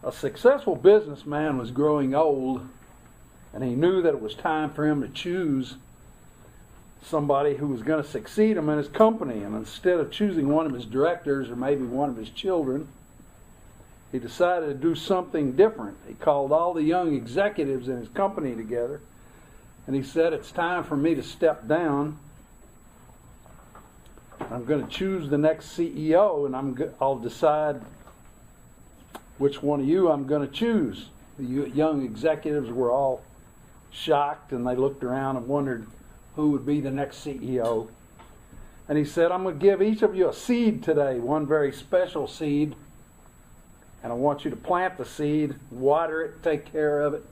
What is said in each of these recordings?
A successful businessman was growing old, and he knew that it was time for him to choose somebody who was going to succeed him in his company. And instead of choosing one of his directors or maybe one of his children, he decided to do something different. He called all the young executives in his company together, and he said, "It's time for me to step down. I'm going to choose the next CEO, and I'll decide which one of you I'm going to choose." The young executives were all shocked, and they looked around and wondered who would be the next CEO. And he said, "I'm going to give each of you a seed today, one very special seed, and I want you to plant the seed, water it, take care of it.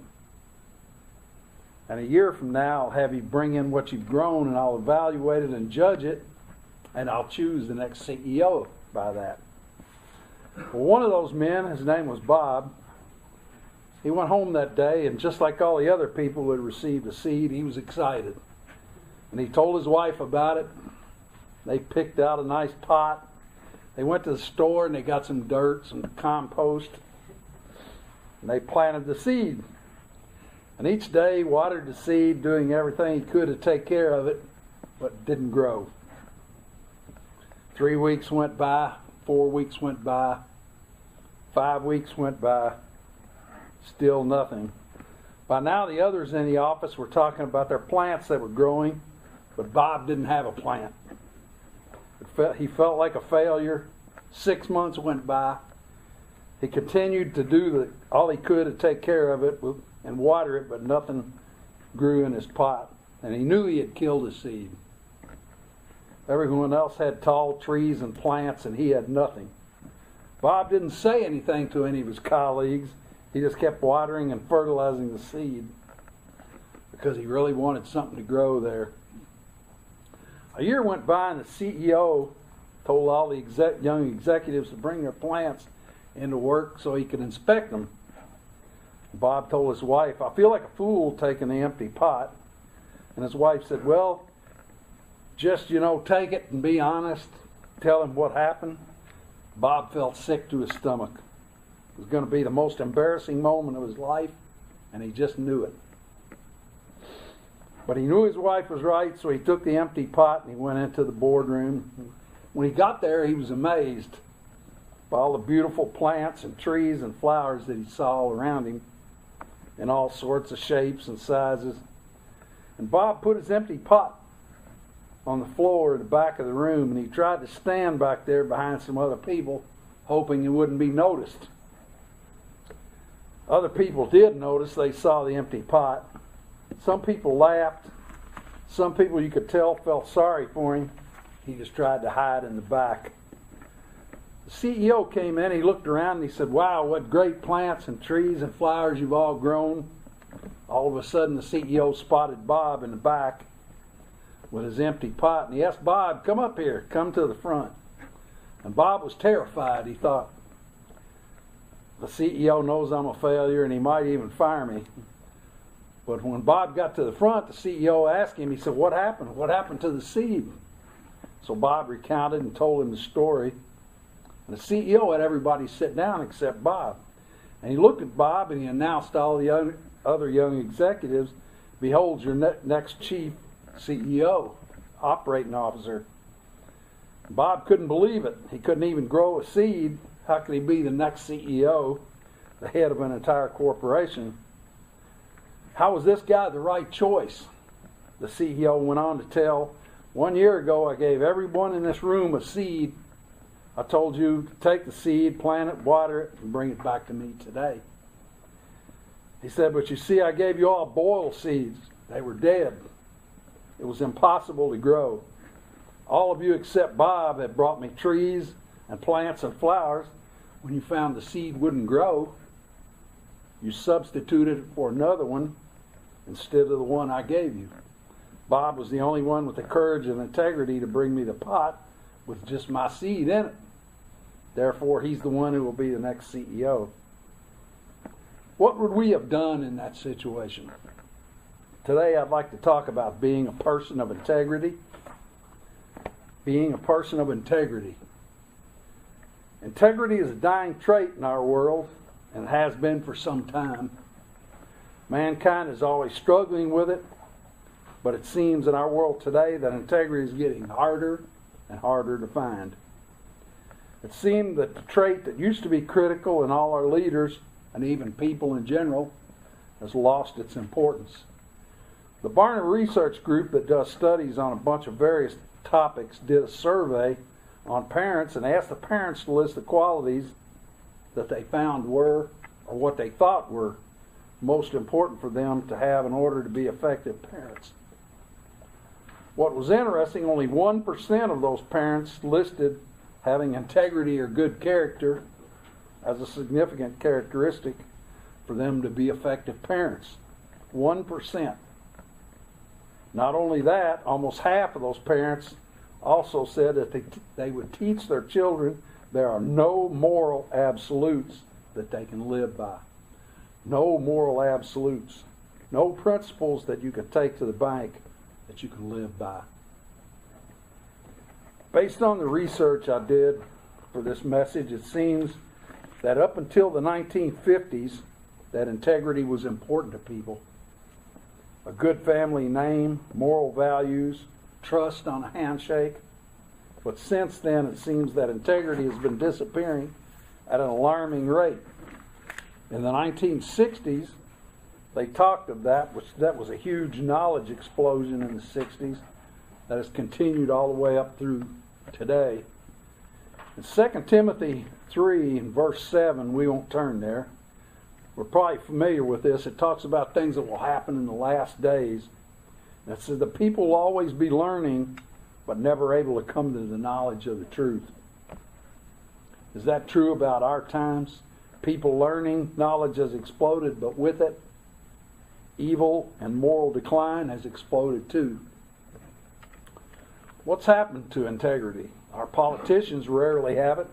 And a year from now, I'll have you bring in what you've grown, and I'll evaluate it and judge it, and I'll choose the next CEO by that." Well, one of those men, his name was Bob, he went home that day, and just like all the other people who had received a seed, he was excited. And he told his wife about it. They picked out a nice pot. They went to the store and they got some dirt, some compost, and they planted the seed. And each day he watered the seed, doing everything he could to take care of it, but it didn't grow. 3 weeks went by, 4 weeks went by, 5 weeks went by, still nothing. By now the others in the office were talking about their plants that were growing, but Bob didn't have a plant. He felt like a failure. 6 months went by. He continued to do all he could to take care of it and water it, but nothing grew in his pot. And he knew he had killed his seed. Everyone else had tall trees and plants, and he had nothing. Bob didn't say anything to any of his colleagues. He just kept watering and fertilizing the seed because he really wanted something to grow there. A year went by, and the CEO told all the young executives to bring their plants into work so he could inspect them. Bob told his wife, "I feel like a fool taking the empty pot." And his wife said, "Well, just, take it and be honest. Tell him what happened." Bob felt sick to his stomach. It was going to be the most embarrassing moment of his life, and he just knew it. But he knew his wife was right, so he took the empty pot and he went into the boardroom. When he got there, he was amazed by all the beautiful plants and trees and flowers that he saw all around him in all sorts of shapes and sizes. And Bob put his empty pot on the floor at the back of the room, and he tried to stand back there behind some other people, hoping he wouldn't be noticed. Other people did notice. They saw the empty pot. Some people laughed. Some people, you could tell, felt sorry for him. He just tried to hide in the back. The CEO came in, he looked around, and he said, "Wow, what great plants and trees and flowers you've all grown." All of a sudden, the CEO spotted Bob in the back with his empty pot, and he asked Bob, "Come up here, come to the front." And Bob was terrified. He thought, the CEO knows I'm a failure, and he might even fire me. But when Bob got to the front, the CEO asked him, he said, "What happened? What happened to the seed?" So Bob recounted and told him the story. And the CEO had everybody sit down except Bob. And he looked at Bob and he announced to all the other young executives, "Behold your next chief CEO, operating officer." Bob couldn't believe it. He couldn't even grow a seed. How could he be the next CEO, the head of an entire corporation? How was this guy the right choice? The CEO went on to tell, "1 year ago I gave everyone in this room a seed. I told you to take the seed, plant it, water it, and bring it back to me today." He said, "But you see, I gave you all boiled seeds. They were dead. It was impossible to grow. All of you except Bob have brought me trees and plants and flowers. When you found the seed wouldn't grow, you substituted it for another one instead of the one I gave you. Bob was the only one with the courage and integrity to bring me the pot with just my seed in it. Therefore, he's the one who will be the next CEO." What would we have done in that situation? Today, I'd like to talk about being a person of integrity. Being a person of integrity. Integrity is a dying trait in our world. and has been for some time. Mankind is always struggling with it, but it seems in our world today that integrity is getting harder and harder to find. It seemed that the trait that used to be critical in all our leaders, and even people in general, has lost its importance. The Barna Research Group that does studies on a bunch of various topics did a survey on parents and asked the parents to list the qualities that they found were, or what they thought were, most important for them to have in order to be effective parents. What was interesting, only 1% of those parents listed having integrity or good character as a significant characteristic for them to be effective parents. 1%. Not only that, almost half of those parents also said that they would teach their children there are no moral absolutes that they can live by. No moral absolutes. No principles that you can take to the bank that you can live by. Based on the research I did for this message, it seems that up until the 1950s, that integrity was important to people. A good family name, moral values, trust on a handshake. But since then, it seems that integrity has been disappearing at an alarming rate. In the 1960s, they talked of that was a huge knowledge explosion in the 60s that has continued all the way up through today. In 2 Timothy 3 and verse 7, we won't turn there. We're probably familiar with this. It talks about things that will happen in the last days. And it says the people will always be learning, but never able to come to the knowledge of the truth. Is that true about our times? People learning, knowledge has exploded, but with it, evil and moral decline has exploded too. What's happened to integrity? Our politicians rarely have it.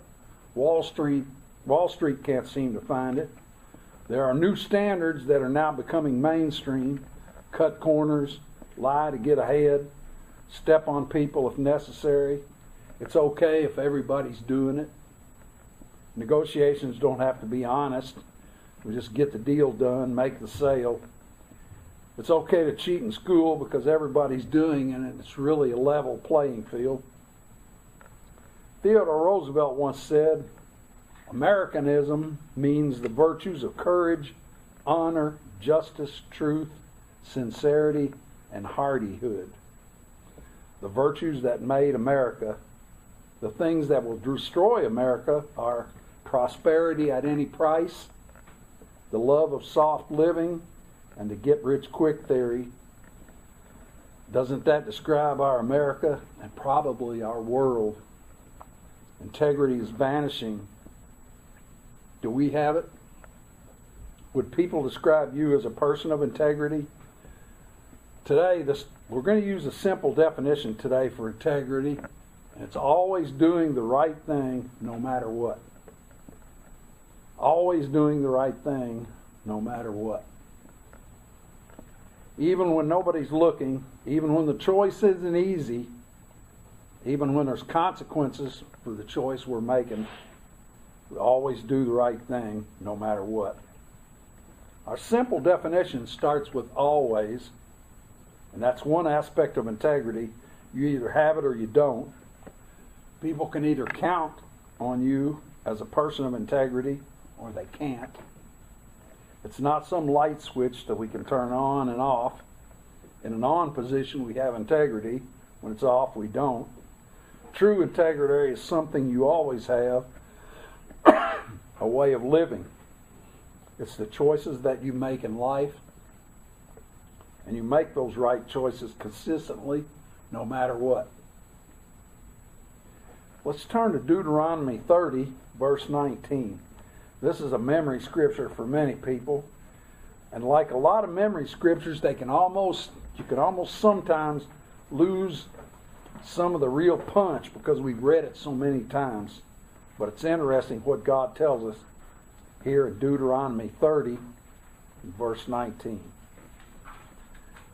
Wall Street can't seem to find it. There are new standards that are now becoming mainstream. Cut corners, lie to get ahead, step on people if necessary. It's okay if everybody's doing it. Negotiations don't have to be honest. We just get the deal done, make the sale. It's okay to cheat in school because everybody's doing it and it's really a level playing field. Theodore Roosevelt once said, Americanism means the virtues of courage, honor, justice, truth, sincerity, and hardihood. The virtues that made America. The things that will destroy America are prosperity at any price, the love of soft living, and the get-rich-quick theory. Doesn't that describe our America and probably our world? Integrity is vanishing. Do we have it? Would people describe you as a person of integrity? Today, we're going to use a simple definition today for integrity. It's always doing the right thing no matter what. Always doing the right thing no matter what. Even when nobody's looking, even when the choice isn't easy, even when there's consequences for the choice we're making, we always do the right thing no matter what. Our simple definition starts with always, and that's one aspect of integrity. You either have it or you don't. People can either count on you as a person of integrity or they can't. It's not some light switch that we can turn on and off. In an on position, we have integrity. When it's off, we don't. True integrity is something you always have, a way of living. It's the choices that you make in life, and you make those right choices consistently, no matter what. Let's turn to Deuteronomy 30, verse 19. This is a memory scripture for many people. And like a lot of memory scriptures, you can almost sometimes lose some of the real punch because we've read it so many times. But it's interesting what God tells us here in Deuteronomy 30, verse 19.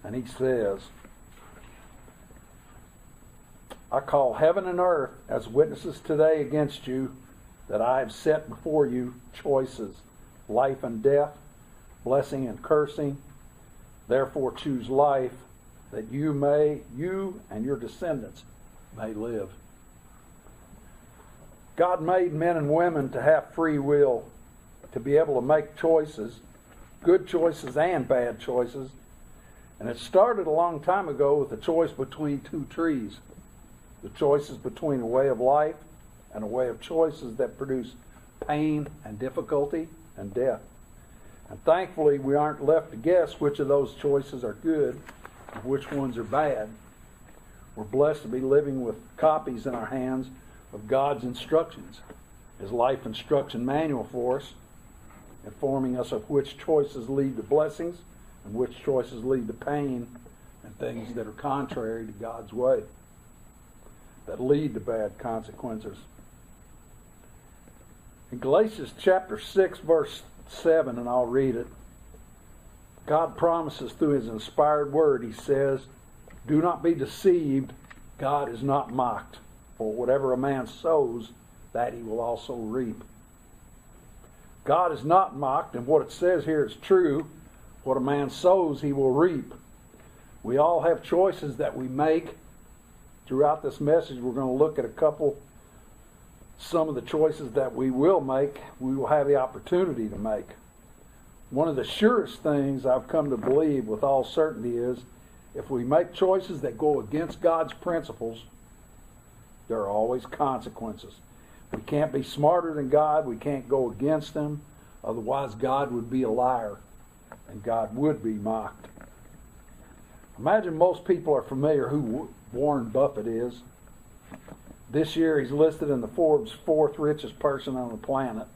And he says, I call heaven and earth as witnesses today against you that I have set before you choices, life and death, blessing and cursing. Therefore choose life, that you and your descendants may live. God made men and women to have free will, to be able to make choices, good choices and bad choices. And it started a long time ago with the choice between two trees. The choices between a way of life and a way of choices that produce pain and difficulty and death. And thankfully, we aren't left to guess which of those choices are good and which ones are bad. We're blessed to be living with copies in our hands of God's instructions, His life instruction manual for us, informing us of which choices lead to blessings and which choices lead to pain and things that are contrary to God's way, that lead to bad consequences. In Galatians chapter 6, verse 7, and I'll read it, God promises through His inspired word, He says, "Do not be deceived, God is not mocked. For whatever a man sows, that he will also reap." God is not mocked, and what it says here is true. What a man sows, he will reap. We all have choices that we make. Throughout this message, we're going to look at some of the choices that we will make, we will have the opportunity to make. One of the surest things I've come to believe with all certainty is if we make choices that go against God's principles, there are always consequences. We can't be smarter than God. We can't go against Him. Otherwise, God would be a liar, and God would be mocked. Imagine most people are familiar who Warren Buffett is. This year, he's listed in the Forbes 4th richest person on the planet.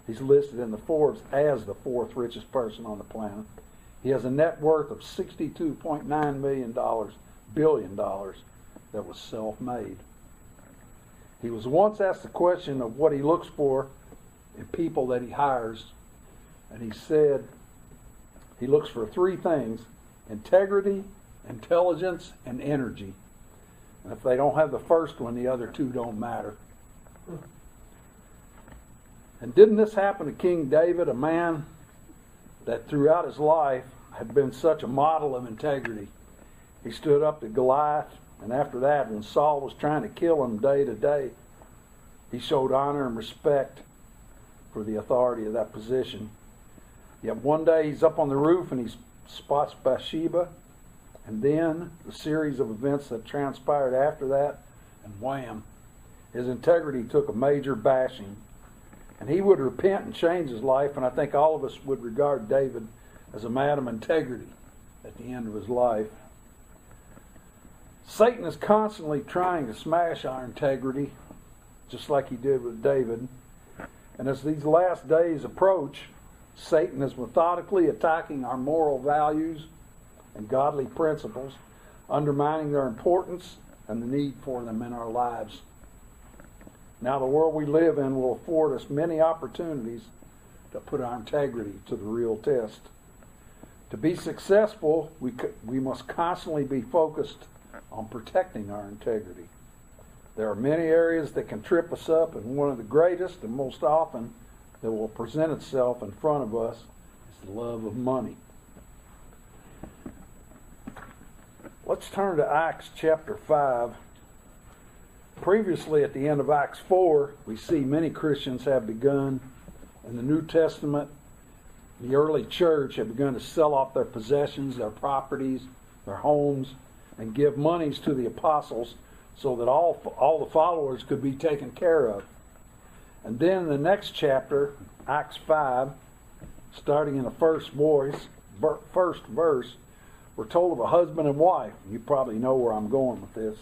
He's listed in the Forbes as the 4th richest person on the planet. He has a net worth of $62.9 billion that was self-made. He was once asked the question of what he looks for in people that he hires, and he said he looks for three things: integrity, intelligence, and energy. And if they don't have the first one, the other two don't matter. And didn't this happen to King David, a man that throughout his life had been such a model of integrity? He stood up to Goliath, and after that, when Saul was trying to kill him day to day, he showed honor and respect for the authority of that position. Yet one day he's up on the roof and he spots Bathsheba, and then the series of events that transpired after that, and wham, his integrity took a major bashing. And he would repent and change his life, and I think all of us would regard David as a man of integrity at the end of his life. Satan is constantly trying to smash our integrity, just like he did with David. And as these last days approach, Satan is methodically attacking our moral values and godly principles, undermining their importance and the need for them in our lives. Now, the world we live in will afford us many opportunities to put our integrity to the real test. To be successful, we must constantly be focused on protecting our integrity. There are many areas that can trip us up, and one of the greatest and most often that will present itself in front of us is the love of money. Let's turn to Acts chapter 5. Previously, at the end of Acts 4, we see many Christians have begun in the New Testament. The early church had begun to sell off their possessions, their properties, their homes, and give monies to the apostles so that all the followers could be taken care of. And then in the next chapter, Acts 5, starting in the first verse, we're told of a husband and wife. You probably know where I'm going with this.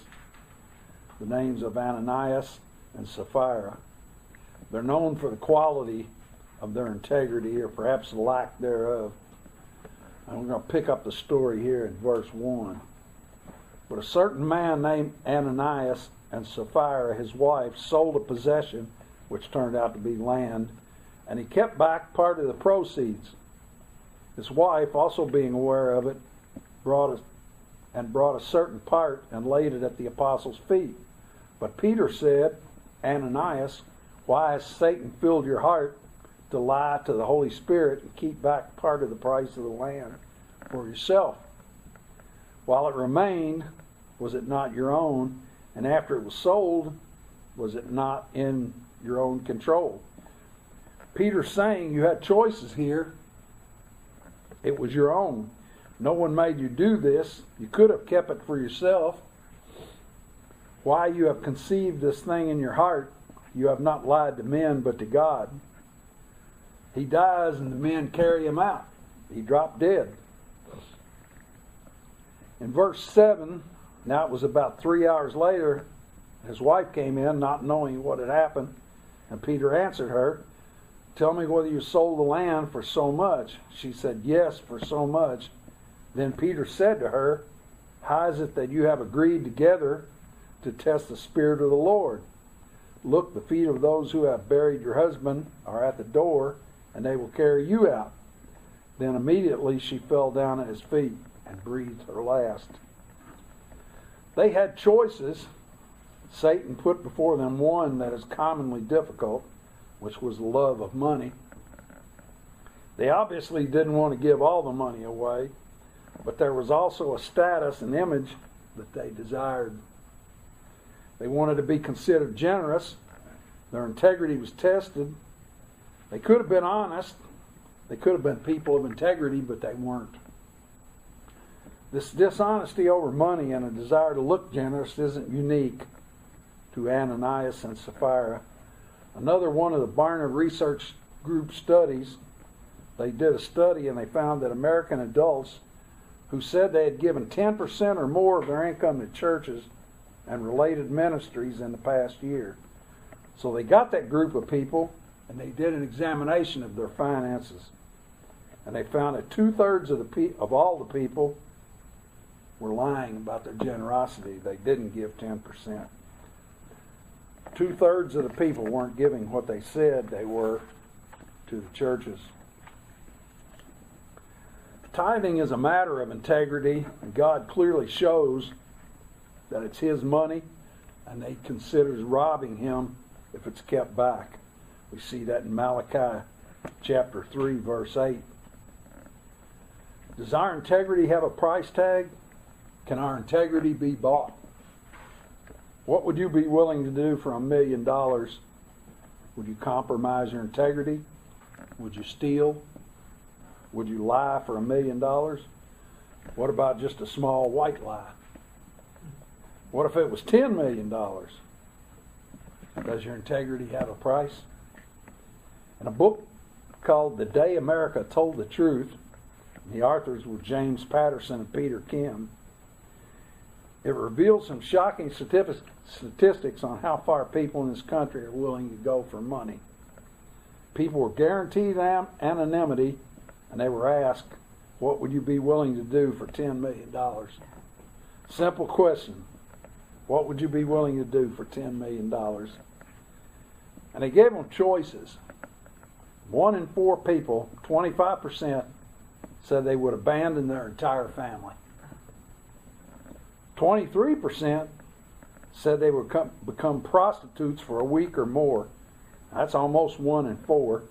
The names of Ananias and Sapphira. They're known for the quality of their integrity, or perhaps the lack thereof. And we're going to pick up the story here in verse 1. But a certain man named Ananias and Sapphira, his wife, sold a possession, which turned out to be land, and he kept back part of the proceeds. His wife, also being aware of it, brought a certain part and laid it at the apostles' feet. But Peter said, Ananias, why has Satan filled your heart to lie to the Holy Spirit and keep back part of the price of the land for yourself? While it remained, was it not your own? And after it was sold, was it not in your own control? Peter's saying you had choices here. It was your own. No one made you do this. You could have kept it for yourself. Why you have conceived this thing in your heart, you have not lied to men but to God. He dies and the men carry him out. He dropped dead. In verse 7, now it was about 3 hours later, his wife came in not knowing what had happened, and Peter answered her, "Tell me whether you sold the land for so much." She said, "Yes, for so much." Then Peter said to her, "How is it that you have agreed together to test the Spirit of the Lord? Look, the feet of those who have buried your husband are at the door, and they will carry you out." Then immediately she fell down at his feet and breathed her last. They had choices. Satan put before them one that is commonly difficult, which was the love of money. They obviously didn't want to give all the money away, but there was also a status and image that they desired. They wanted to be considered generous. Their integrity was tested. They could have been honest. They could have been people of integrity, but they weren't. This dishonesty over money and a desire to look generous isn't unique to Ananias and Sapphira. Another one of the Barna Research Group studies, they did a study and they found that American adults who said they had given 10% or more of their income to churches and related ministries in the past year. So they got that group of people and they did an examination of their finances. And they found that 2/3 of all the people were lying about their generosity. They didn't give 10%. 2/3 of the people weren't giving what they said they were to the churches. Tithing is a matter of integrity, and God clearly shows that it's His money, and He considers robbing Him if it's kept back. We see that in Malachi chapter 3, verse 8. Does our integrity have a price tag? Can our integrity be bought? What would you be willing to do for $1 million? Would you compromise your integrity? Would you steal? Would you lie for $1 million? What about just a small white lie? What if it was $10 million? Does your integrity have a price? In a book called The Day America Told the Truth, the authors were James Patterson and Peter Kim. It reveals some shocking statistics on how far people in this country are willing to go for money. People were guaranteed anonymity, and they were asked, what would you be willing to do for $10 million? Simple question. What would you be willing to do for $10 million? And they gave them choices. 1 in 4 people, 25%, said they would abandon their entire family. 23% said they would become prostitutes for a week or more. That's almost 1 in 4.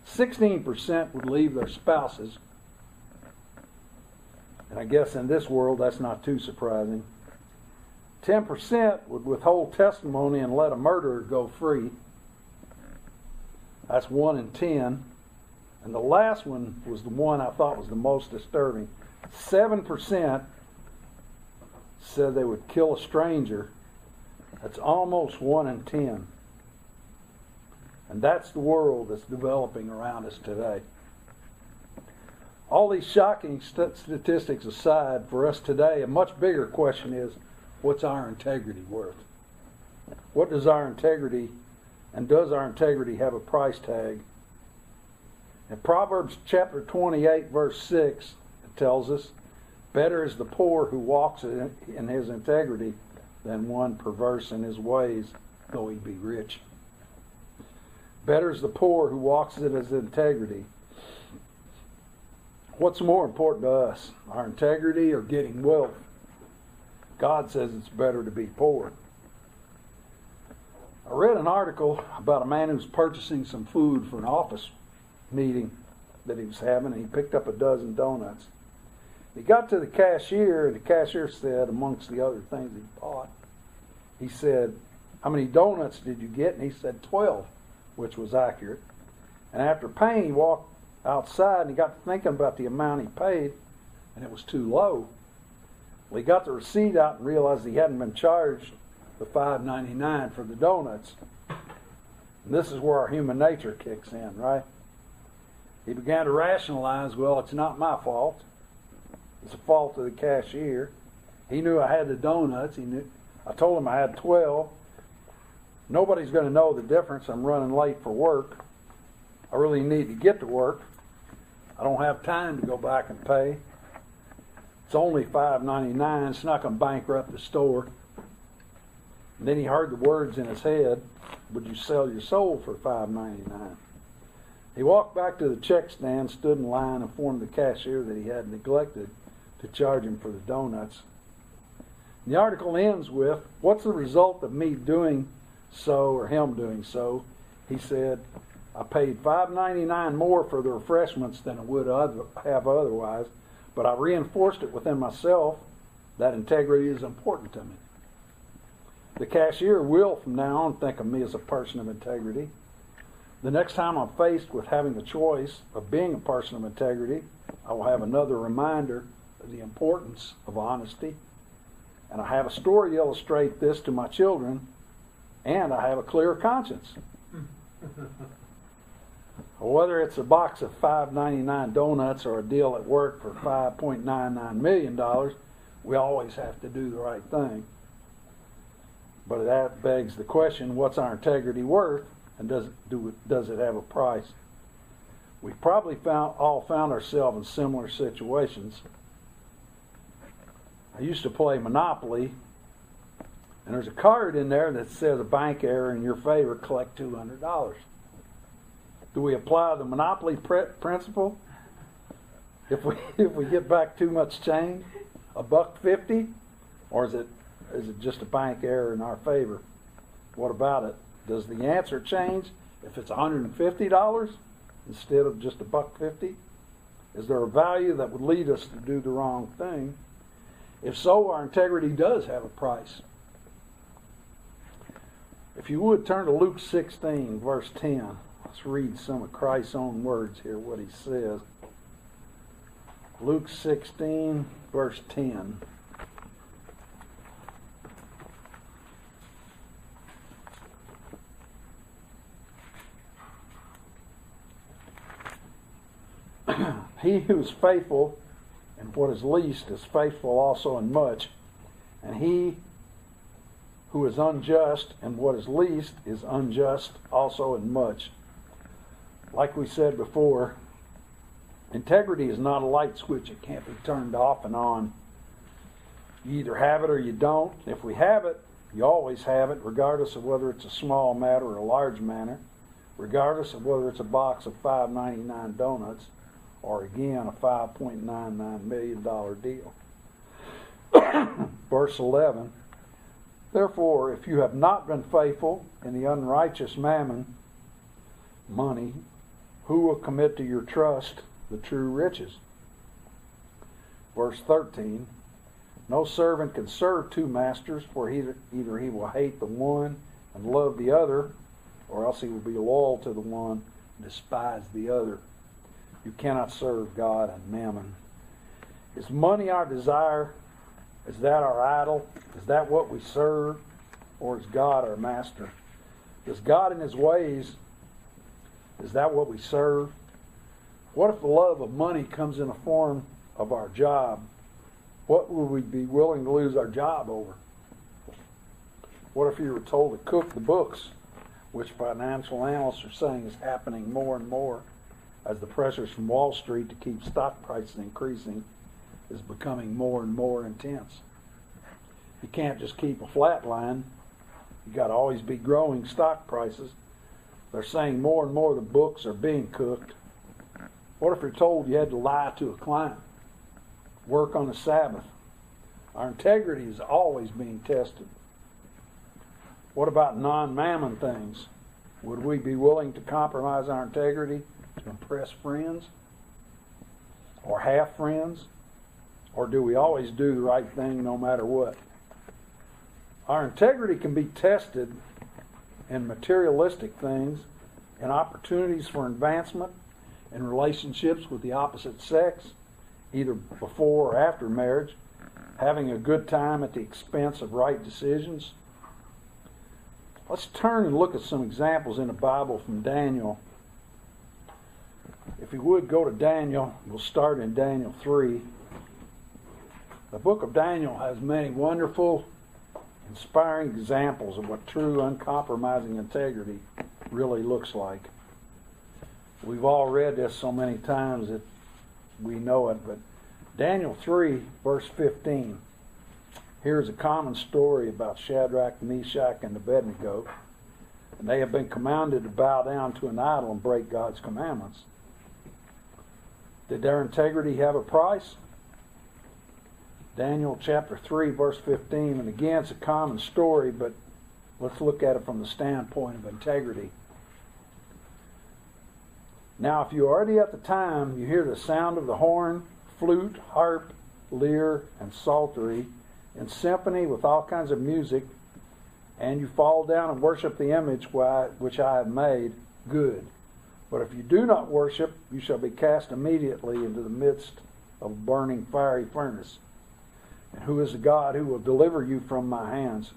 16% would leave their spouses. And I guess in this world that's not too surprising. 10% would withhold testimony and let a murderer go free. That's 1 in 10. And the last one was the one I thought was the most disturbing. 7% said they would kill a stranger. That's almost 1 in 10. And that's the world that's developing around us today. All these shocking statistics aside, for us today, a much bigger question is, what's our integrity worth? What does our integrity, and does our integrity have a price tag? In Proverbs chapter 28, verse 6, it tells us, better is the poor who walks in his integrity than one perverse in his ways, though he be rich. Better is the poor who walks in his integrity. What's more important to us, our integrity or getting wealth? God says it's better to be poor. I read an article about a man who's purchasing some food for an office meeting that he was having, and he picked up a dozen donuts. He got to the cashier, and the cashier said, amongst the other things he bought, he said, "How many donuts did you get?" And he said 12, which was accurate. And after paying, he walked outside, and he got to thinking about the amount he paid, and it was too low. Well, he got the receipt out and realized he hadn't been charged the $5.99 for the donuts. And this is where our human nature kicks in, right? He began to rationalize, well, it's not my fault. It's the fault of the cashier. He knew I had the donuts. I told him I had 12. Nobody's going to know the difference. I'm running late for work. I really need to get to work. I don't have time to go back and pay. It's only $5.99. It's not going to bankrupt the store. And then he heard the words in his head, "Would you sell your soul for $5.99? He walked back to the check stand, stood in line, and informed the cashier that he had neglected to charge him for the donuts. And the article ends with, "What's the result of me doing so, or him doing so?" He said, "I paid $5.99 more for the refreshments than I would have otherwise, but I reinforced it within myself that integrity is important to me. The cashier will from now on think of me as a person of integrity. The next time I'm faced with having the choice of being a person of integrity, I will have another reminder of the importance of honesty. And I have a story to illustrate this to my children, and I have a clear conscience." Whether it's a box of $5.99 donuts or a deal at work for $5.99 million, we always have to do the right thing. But that begs the question, what's our integrity worth, and does it have a price? We've probably all found ourselves in similar situations. I used to play Monopoly, and there's a card in there that says a bank error in your favor, collect $200. Do we apply the Monopoly principle? If we get back too much change, $1.50, or is it just a bank error in our favor? What about it? Does the answer change if it's $150 instead of just $1.50? Is there a value that would lead us to do the wrong thing? If so, our integrity does have a price. If you would, turn to Luke 16, verse 10. Let's read some of Christ's own words here, what he says. Luke 16, verse 10. He who is faithful in what is least is faithful also in much, and he who is unjust in what is least is unjust also in much. Like we said before, integrity is not a light switch. It can't be turned off and on. You either have it or you don't. If we have it, you always have it, regardless of whether it's a small matter or a large matter, regardless of whether it's a box of $5.99 donuts, or again, a $5.99 million deal. Verse 11, "Therefore, if you have not been faithful in the unrighteous mammon, money, who will commit to your trust the true riches?" Verse 13, "No servant can serve two masters, for either he will hate the one and love the other, or else he will be loyal to the one and despise the other. You cannot serve God and mammon." Is money our desire? Is that our idol? Is that what we serve? Or is God our master? Is God in his ways, is that what we serve? What if the love of money comes in the form of our job? What would we be willing to lose our job over? What if you were told to cook the books, which financial analysts are saying is happening more and more as the pressures from Wall Street to keep stock prices increasing is becoming more and more intense? You can't just keep a flat line. You got to always be growing stock prices. They're saying more and more the books are being cooked. What if you're told you had to lie to a client, work on the Sabbath? Our integrity is always being tested. What about non-mammon things? Would we be willing to compromise our integrity to impress friends or half friends? Or do we always do the right thing no matter what? Our integrity can be tested in materialistic things, in opportunities for advancement, in relationships with the opposite sex, either before or after marriage, having a good time at the expense of right decisions. Let's turn and look at some examples in the Bible from Daniel. If you would go to Daniel, we'll start in Daniel 3. The book of Daniel has many wonderful, inspiring examples of what true, uncompromising integrity really looks like. We've all read this so many times that we know it, but Daniel 3, verse 15. Here's a common story about Shadrach, Meshach, and Abednego. And they have been commanded to bow down to an idol and break God's commandments. Did their integrity have a price? Daniel chapter 3, verse 15. And again, it's a common story, but let's look at it from the standpoint of integrity. Now, if you already at the time, you hear the sound of the horn, flute, harp, lyre, and psaltery, in symphony with all kinds of music, and you fall down and worship the image which I have made, good. But if you do not worship, you shall be cast immediately into the midst of a burning fiery furnace. And who is the God who will deliver you from my hands?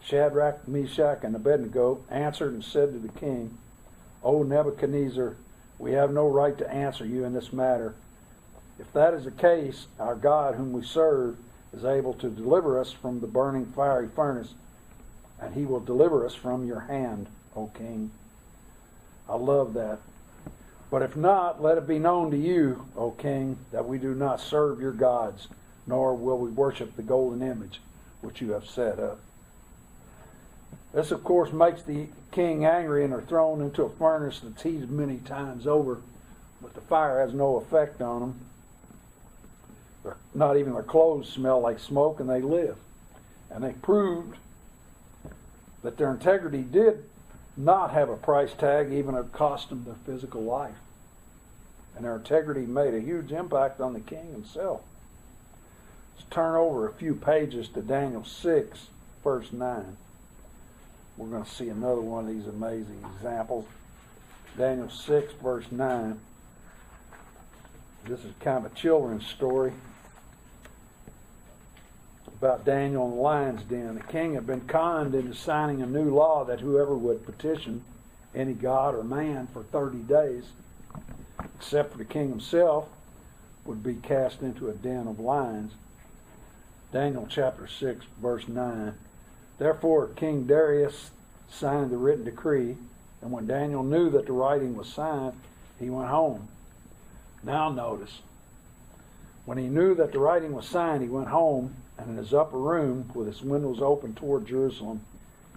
Shadrach, Meshach, and Abednego answered and said to the king, O Nebuchadnezzar, we have no right to answer you in this matter. If that is the case, our God whom we serve is able to deliver us from the burning fiery furnace, and he will deliver us from your hand, O king. I love that. But if not, let it be known to you, O king, that we do not serve your gods, nor will we worship the golden image which you have set up. This, of course, makes the king angry, and are thrown into a furnace that's heated many times over, but the fire has no effect on them. Not even their clothes smell like smoke, and they live. And they proved that their integrity did not have a price tag, even if it cost them their physical life. And their integrity made a huge impact on the king himself. Let's turn over a few pages to Daniel 6, verse 9. We're going to see another one of these amazing examples. Daniel 6, verse 9. This is kind of a children's story about Daniel in the lion's den. The king had been conned into signing a new law that whoever would petition any god or man for 30 days, except for the king himself, would be cast into a den of lions. Daniel chapter 6, verse 9. Therefore King Darius signed the written decree, and when Daniel knew that the writing was signed, he went home. Now notice, when he knew that the writing was signed, he went home, and in his upper room, with his windows open toward Jerusalem,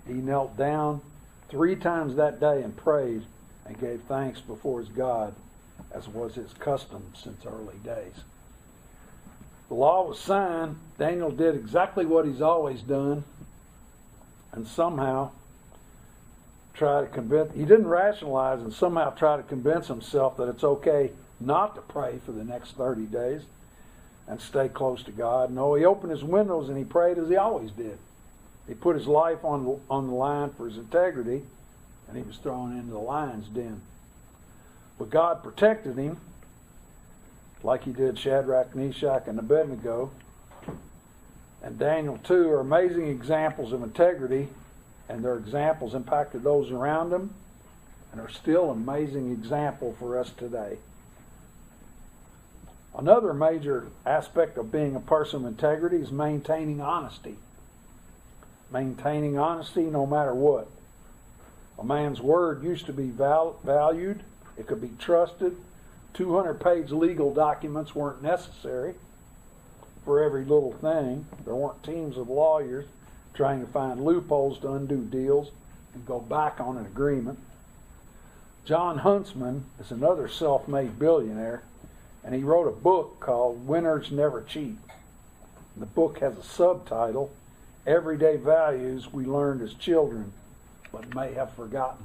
he knelt down 3 times that day and prayed and gave thanks before his God, as was his custom since early days. The law was signed. Daniel did exactly what he's always done, and somehow he didn't rationalize and somehow try to convince himself that it's okay not to pray for the next 30 days and stay close to God. No, he opened his windows and he prayed as he always did. He put his life on the line for his integrity, and he was thrown into the lion's den. But God protected him, like he did Shadrach, Meshach, and Abednego. And Daniel, too, are amazing examples of integrity, and their examples impacted those around them, and are still an amazing example for us today. Another major aspect of being a person of integrity is maintaining honesty. Maintaining honesty no matter what. A man's word used to be valued. It could be trusted. 200-page legal documents weren't necessary for every little thing. There weren't teams of lawyers trying to find loopholes to undo deals and go back on an agreement. John Huntsman is another self-made billionaire, and he wrote a book called Winners Never Cheat. The book has a subtitle, Everyday Values We Learned as Children but May Have Forgotten.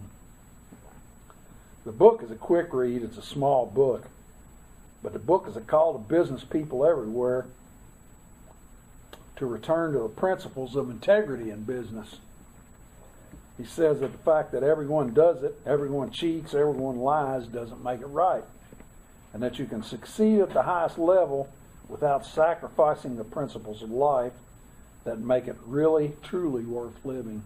The book is a quick read. It's a small book. But the book is a call to business people everywhere to return to the principles of integrity in business. He says that the fact that everyone does it, everyone cheats, everyone lies, doesn't make it right. And that you can succeed at the highest level without sacrificing the principles of life that make it really, truly worth living.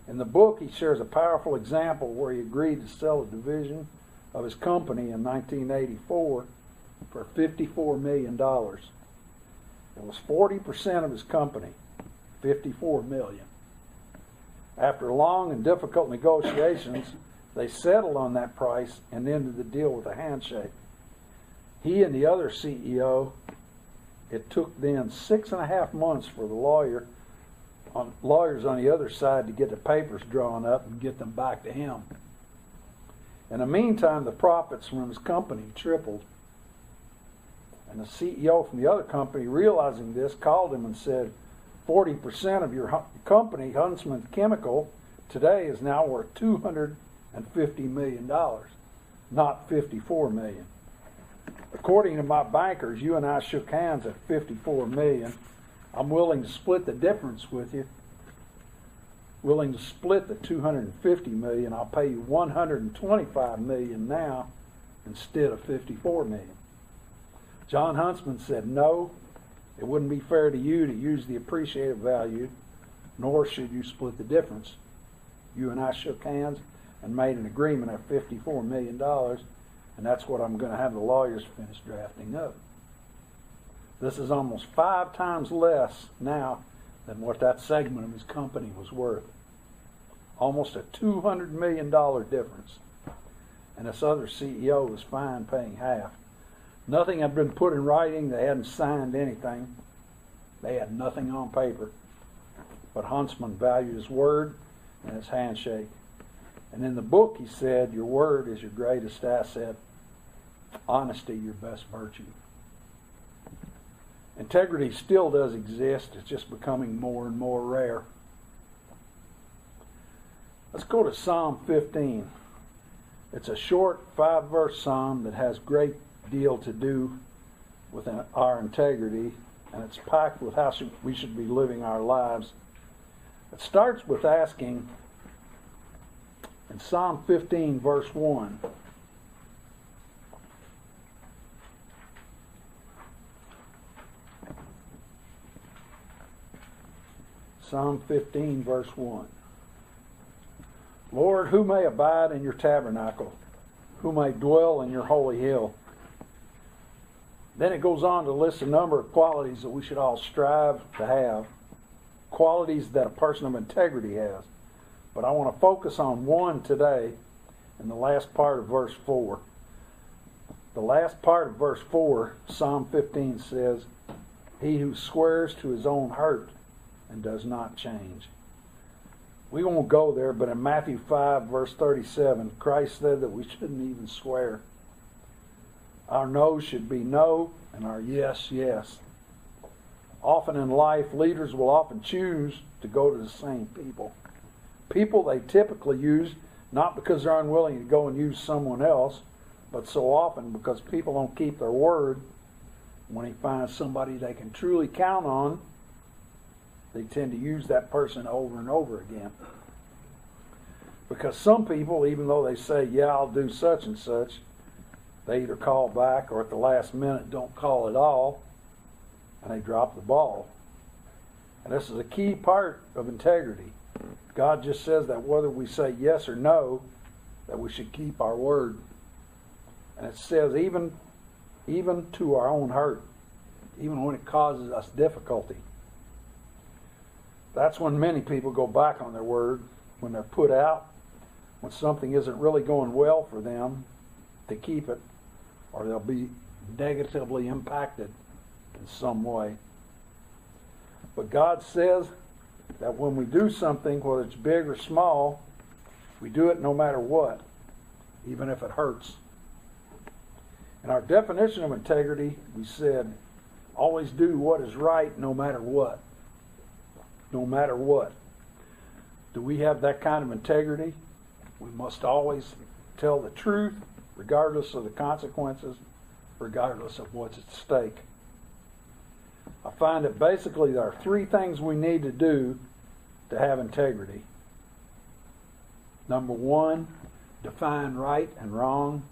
In the book, he shares a powerful example where he agreed to sell a division of his company in 1984 for $54 million. It was 40% of his company, $54 million. After long and difficult negotiations, they settled on that price and ended the deal with a handshake. He and the other CEO, it took then 6.5 months for the lawyers on the other side to get the papers drawn up and get them back to him. In the meantime, the profits from his company tripled. And the CEO from the other company, realizing this, called him and said, 40% of your company, Huntsman Chemical, today is now worth $250 million, not $54 million. According to my bankers, you and I shook hands at $54 million. I'm willing to split the difference with you. Willing to split the $250 million. I'll pay you $125 million now instead of $54 million. John Huntsman said, no, it wouldn't be fair to you to use the appreciated value, nor should you split the difference. You and I shook hands and made an agreement of $54 million, and that's what I'm going to have the lawyers finish drafting up. This is almost 5 times less now than what that segment of his company was worth. Almost a $200 million difference. And this other CEO was fine paying half. Nothing had been put in writing. They hadn't signed anything. They had nothing on paper. But Huntsman valued his word and his handshake. And in the book he said, your word is your greatest asset. Honesty, your best virtue. Integrity still does exist. It's just becoming more and more rare. Let's go to Psalm 15. It's a short 5-verse psalm that has a great deal to do with our integrity, and it's packed with how we should be living our lives. It starts with asking in Psalm 15, verse 1. Psalm 15, verse 1. Lord, who may abide in your tabernacle? Who may dwell in your holy hill? Then it goes on to list a number of qualities that we should all strive to have. Qualities that a person of integrity has. But I want to focus on one today in the last part of verse 4. The last part of verse 4, Psalm 15 says, he who swears to his own hurt and does not change. We won't go there, but in Matthew 5, verse 37, Christ said that we shouldn't even swear. Our no should be no, and our yes, yes. Often in life, leaders will often choose to go to the same people. People they typically use, not because they're unwilling to go and use someone else, but so often because people don't keep their word. When he finds somebody they can truly count on, they tend to use that person over and over again. Because some people, even though they say, yeah, I'll do such and such, they either call back or at the last minute don't call at all, and they drop the ball. And this is a key part of integrity. God just says that whether we say yes or no, that we should keep our word. And it says even to our own hurt, even when it causes us difficulty. That's when many people go back on their word, when they're put out, when something isn't really going well for them to keep it, or they'll be negatively impacted in some way. But God says that when we do something, whether it's big or small, we do it no matter what, even if it hurts. In our definition of integrity, we said, always do what is right no matter what. No matter what. Do we have that kind of integrity? We must always tell the truth regardless of the consequences, regardless of what's at stake. I find that basically there are three things we need to do to have integrity. Number one, define right and wrong.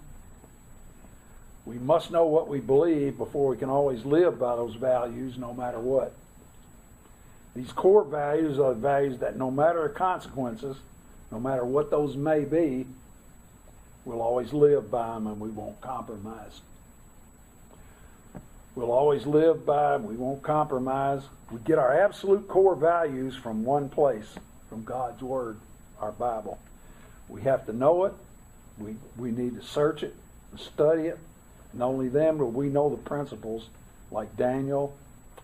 We must know what we believe before we can always live by those values no matter what. These core values are values that no matter the consequences, no matter what those may be, we'll always live by them and we won't compromise. We'll always live by them, we won't compromise. We get our absolute core values from one place, from God's Word, our Bible. We have to know it, we need to search it, and study it, and only then will we know the principles like Daniel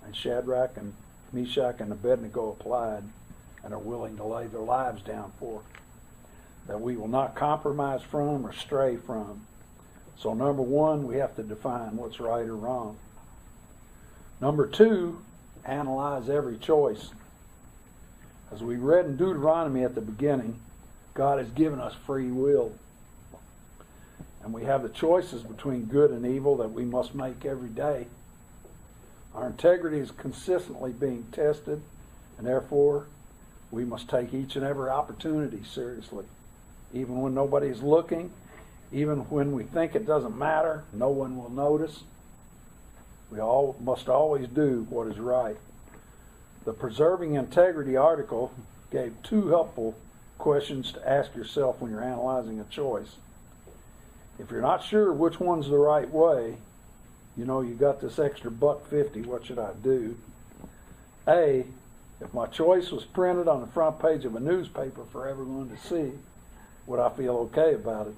and Shadrach and Meshach and Abednego applied and are willing to lay their lives down for, that we will not compromise from or stray from. So number one, we have to define what's right or wrong. Number two, analyze every choice. As we read in Deuteronomy at the beginning, God has given us free will. And we have the choices between good and evil that we must make every day. Our integrity is consistently being tested, and therefore we must take each and every opportunity seriously. Even when nobody is looking, even when we think it doesn't matter, no one will notice. We all must always do what is right. The Preserving Integrity article gave two helpful questions to ask yourself when you're analyzing a choice. If you're not sure which one's the right way, you know you got this extra $1.50, what should I do? A, if my choice was printed on the front page of a newspaper for everyone to see, would I feel okay about it?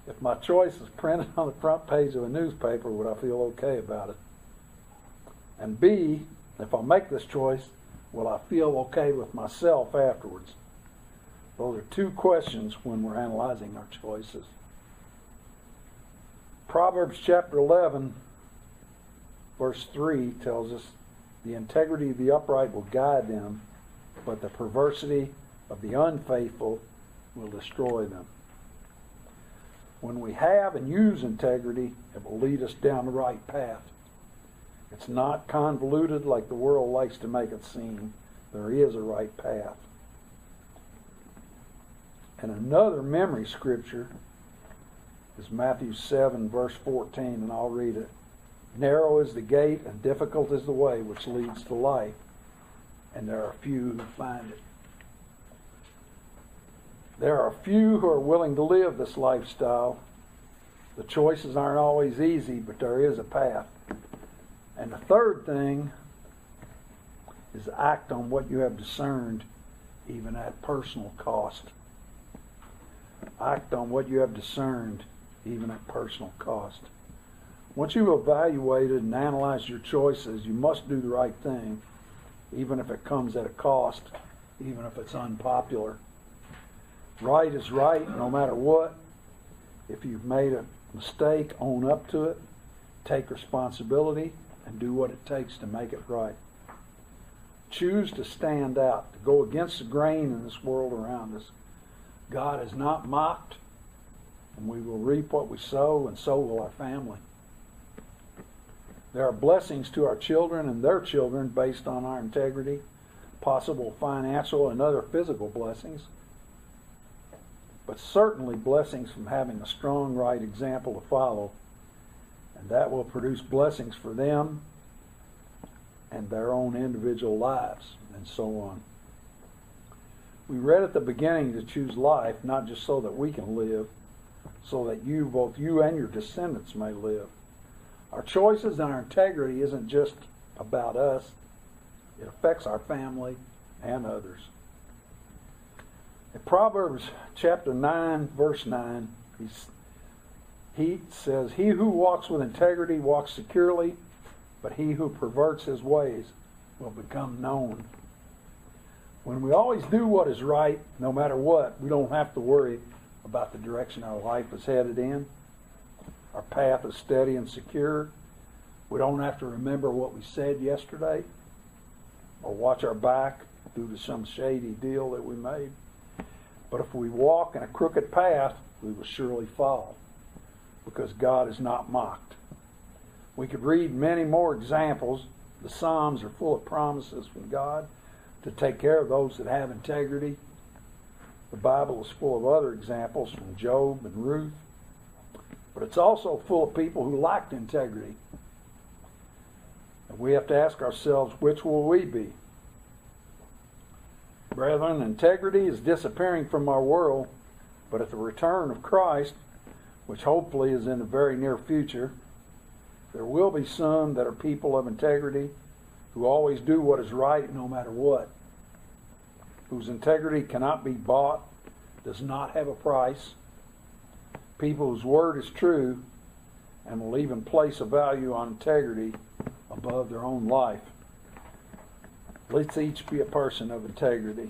If my choice is printed on the front page of a newspaper, would I feel okay about it? And B, if I make this choice, will I feel okay with myself afterwards? Those are two questions when we're analyzing our choices. Proverbs chapter 11, verse 3 tells us, the integrity of the upright will guide them, but the perversity of the unfaithful will destroy them. When we have and use integrity, it will lead us down the right path. It's not convoluted like the world likes to make it seem. There is a right path. And another memory scripture is Matthew 7, verse 14, and I'll read it. Narrow is the gate and difficult is the way which leads to life, and there are few who find it. There are few who are willing to live this lifestyle. The choices aren't always easy, but there is a path. And the third thing is act on what you have discerned, even at personal cost. Act on what you have discerned, even at personal cost. Once you've evaluated and analyzed your choices, you must do the right thing, even if it comes at a cost, even if it's unpopular. Right is right no matter what. If you've made a mistake, own up to it, take responsibility, and do what it takes to make it right. Choose to stand out, to go against the grain in this world around us. God is not mocked, and we will reap what we sow, and so will our family. There are blessings to our children and their children based on our integrity, possible financial and other physical blessings, but certainly blessings from having a strong right example to follow, and that will produce blessings for them and their own individual lives, and so on. We read at the beginning to choose life, not just so that we can live, so that both you and your descendants may live. Our choices and our integrity isn't just about us. It affects our family and others. In Proverbs chapter 9, verse 9, he says, "He who walks with integrity walks securely, but he who perverts his ways will become known." When we always do what is right, no matter what, we don't have to worry about the direction our life is headed in. Our path is steady and secure. We don't have to remember what we said yesterday or watch our back due to some shady deal that we made. But if we walk in a crooked path, we will surely fall, because God is not mocked. We could read many more examples. The Psalms are full of promises from God to take care of those that have integrity. The Bible is full of other examples from Job and Ruth. But it's also full of people who lacked integrity. And we have to ask ourselves, which will we be? Brethren, integrity is disappearing from our world, but at the return of Christ, which hopefully is in the very near future, there will be some that are people of integrity who always do what is right no matter what, whose integrity cannot be bought, does not have a price, people whose word is true, and will even place a value on integrity above their own life. Let's each be a person of integrity.